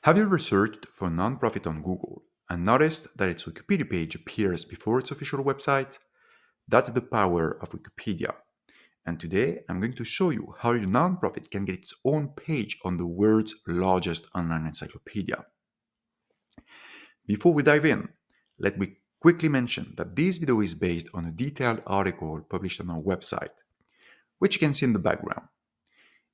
Have you ever searched for a nonprofit on Google and noticed that its Wikipedia page appears before its official website? That's the power of Wikipedia. And today I'm going to show you how your nonprofit can get its own page on the world's largest online encyclopedia. Before we dive in, let me quickly mention that this video is based on a detailed article published on our website, which you can see in the background.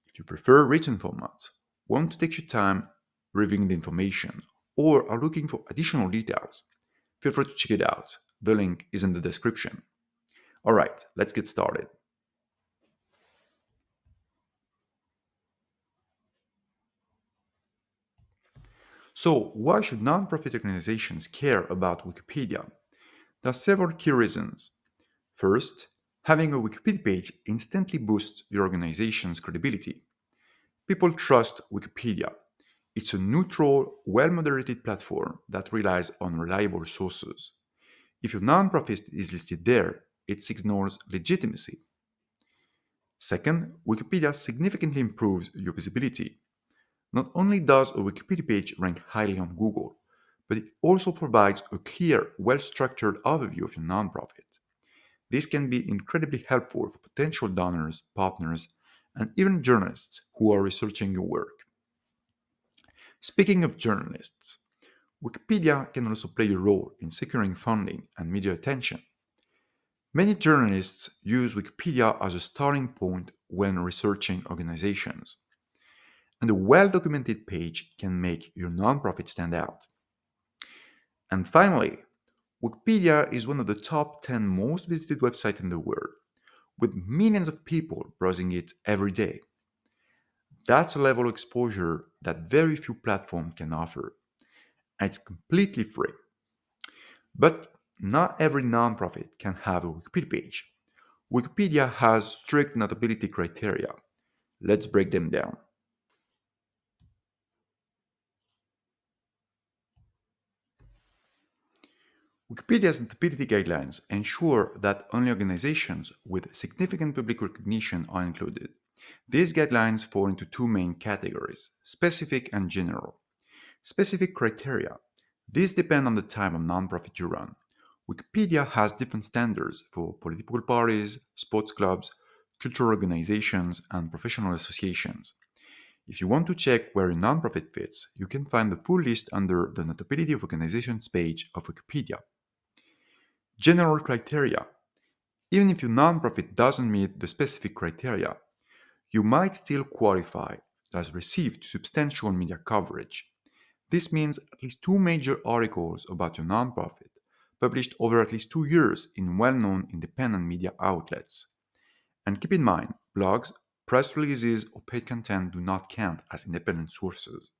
If you prefer written formats, want to take your time reviewing the information, or are looking for additional details, feel free to check it out. The link is in the description. Alright, let's get started. So, why should nonprofit organizations care about Wikipedia? There are several key reasons. First, having a Wikipedia page instantly boosts your organization's credibility. People trust Wikipedia. It's a neutral, well moderated platform that relies on reliable sources. If your nonprofit is listed there, it signals legitimacy. Second, Wikipedia significantly improves your visibility. Not only does a Wikipedia page rank highly on Google, but it also provides a clear, well structured overview of your nonprofit. This can be incredibly helpful for potential donors, partners, and even journalists who are researching your work. Speaking of journalists, Wikipedia can also play a role in securing funding and media attention. Many journalists use Wikipedia as a starting point when researching organizations, and a well documented page can make your nonprofit stand out. And finally, Wikipedia is one of the top 10 most visited websites in the world, with millions of people browsing it every day. That's a level of exposure that very few platforms can offer, and it's completely free. But not every nonprofit can have a Wikipedia page. Wikipedia has strict notability criteria. Let's break them down. Wikipedia's notability guidelines ensure that only organizations with significant public recognition are included. These guidelines fall into two main categories: specific and general. Specific criteria. These depend on the type of nonprofit you run. Wikipedia has different standards for political parties, sports clubs, cultural organizations, and professional associations. If you want to check where your nonprofit fits, you can find the full list under the Notability of Organizations page of Wikipedia. General criteria. Even if your nonprofit doesn't meet the specific criteria, you might still qualify as received substantial media coverage. This means at least two major articles about your nonprofit, published over at least 2 years in well known independent media outlets. And keep in mind, blogs, press releases, or paid content do not count as independent sources.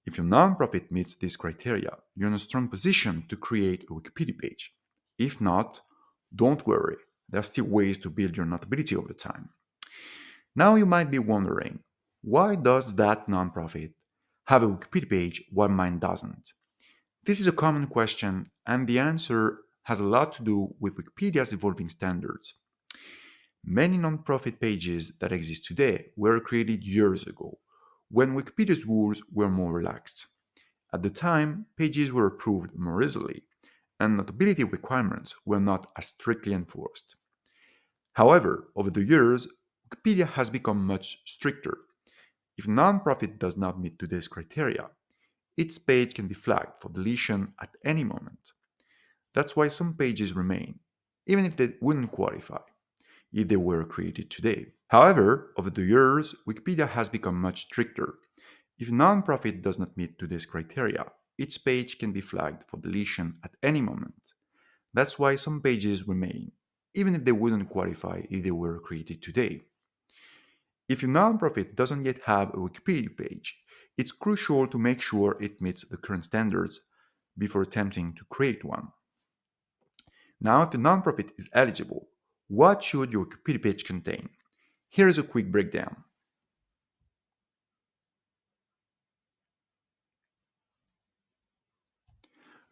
If your nonprofit meets these criteria, you're in a strong position to create a Wikipedia page. If not, don't worry, there are still ways to build your notability over time. Now you might be wondering, why does that nonprofit have a Wikipedia page while mine doesn't? This is a common question, and the answer has a lot to do with Wikipedia's evolving standards. Many nonprofit pages that exist today were created years ago, when Wikipedia's rules were more relaxed. At the time, pages were approved more easily, and notability requirements were not as strictly enforced. However, over the years, Wikipedia has become much stricter. If a nonprofit does not meet today's criteria, its page can be flagged for deletion at any moment. That's why some pages remain, even if they wouldn't qualify if they were created today. However, over the years, Wikipedia has become much stricter. If a nonprofit does not meet today's criteria, its page can be flagged for deletion at any moment. That's why some pages remain, even if they wouldn't qualify if they were created today. If your nonprofit doesn't yet have a Wikipedia page, it's crucial to make sure it meets the current standards before attempting to create one. Now, if the nonprofit is eligible, what should your Wikipedia page contain? Here is a quick breakdown.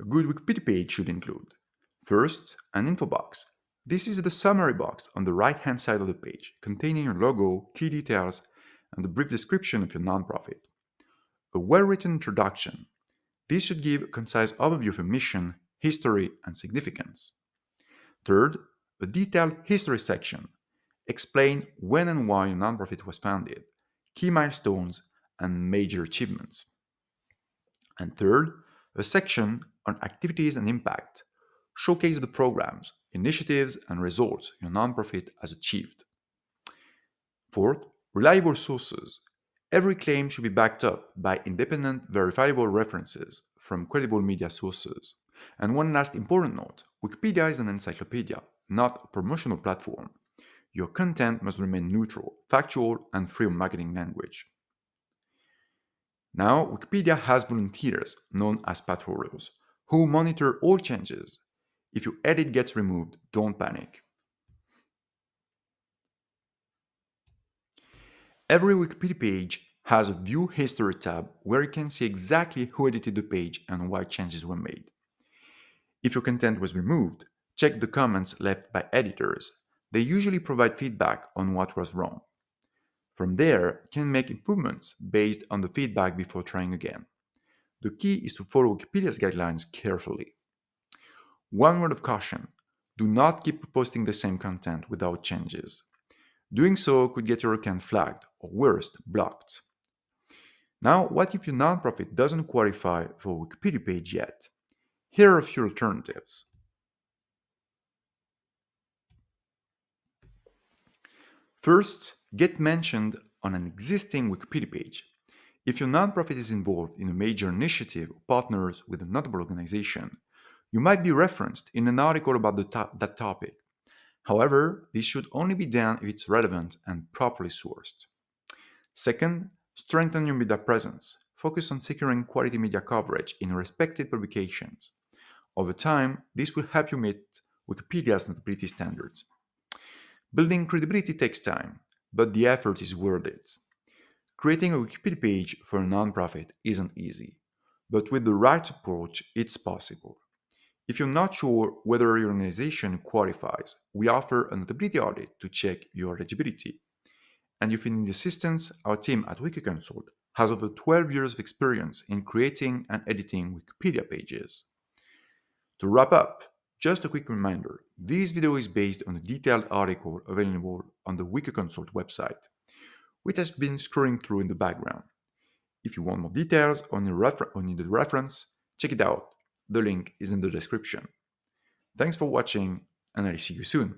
A good Wikipedia page should include: first, an info box. This is the summary box on the right hand side of the page, containing your logo, key details, and a brief description of your nonprofit. a well-written introduction. This should give a concise overview of a mission, history, and significance. Third, a detailed history section. Explain when and why a nonprofit was founded, key milestones, and major achievements. And third, a section on activities and impact. Showcase the programs, initiatives, and results your nonprofit has achieved. Fourth, reliable sources. Every claim should be backed up by independent, verifiable references from credible media sources. And one last important note, Wikipedia is an encyclopedia, not a promotional platform. Your content must remain neutral, factual, and free of marketing language. Now, Wikipedia has volunteers, known as patrollers, who monitor all changes. If your edit gets removed, don't panic. Every Wikipedia page has a View History tab where you can see exactly who edited the page and why changes were made. If your content was removed, check the comments left by editors. They usually provide feedback on what was wrong. From there, you can make improvements based on the feedback before trying again. The key is to follow Wikipedia's guidelines carefully. One word of caution, do not keep posting the same content without changes. Doing so could get your account flagged, or worse, blocked. Now, what if your nonprofit doesn't qualify for a Wikipedia page yet? Here are a few alternatives. First, get mentioned on an existing Wikipedia page. If your nonprofit is involved in a major initiative or partners with a notable organization, you might be referenced in an article about that topic. However, this should only be done if it's relevant and properly sourced. Second, strengthen your media presence. Focus on securing quality media coverage in respected publications. Over time, this will help you meet Wikipedia's notability standards. Building credibility takes time, but the effort is worth it. Creating a Wikipedia page for a nonprofit isn't easy, but with the right approach, it's possible. If you're not sure whether your organization qualifies, we offer a notability audit to check your eligibility. And if you need assistance, our team at WikiConsult has over 12 years of experience in creating and editing Wikipedia pages. To wrap up, just a quick reminder, this video is based on a detailed article available on the WikiConsult website, which has been scrolling through in the background. If you want more details on the reference, check it out. The link is in the description. Thanks for watching, and I'll see you soon.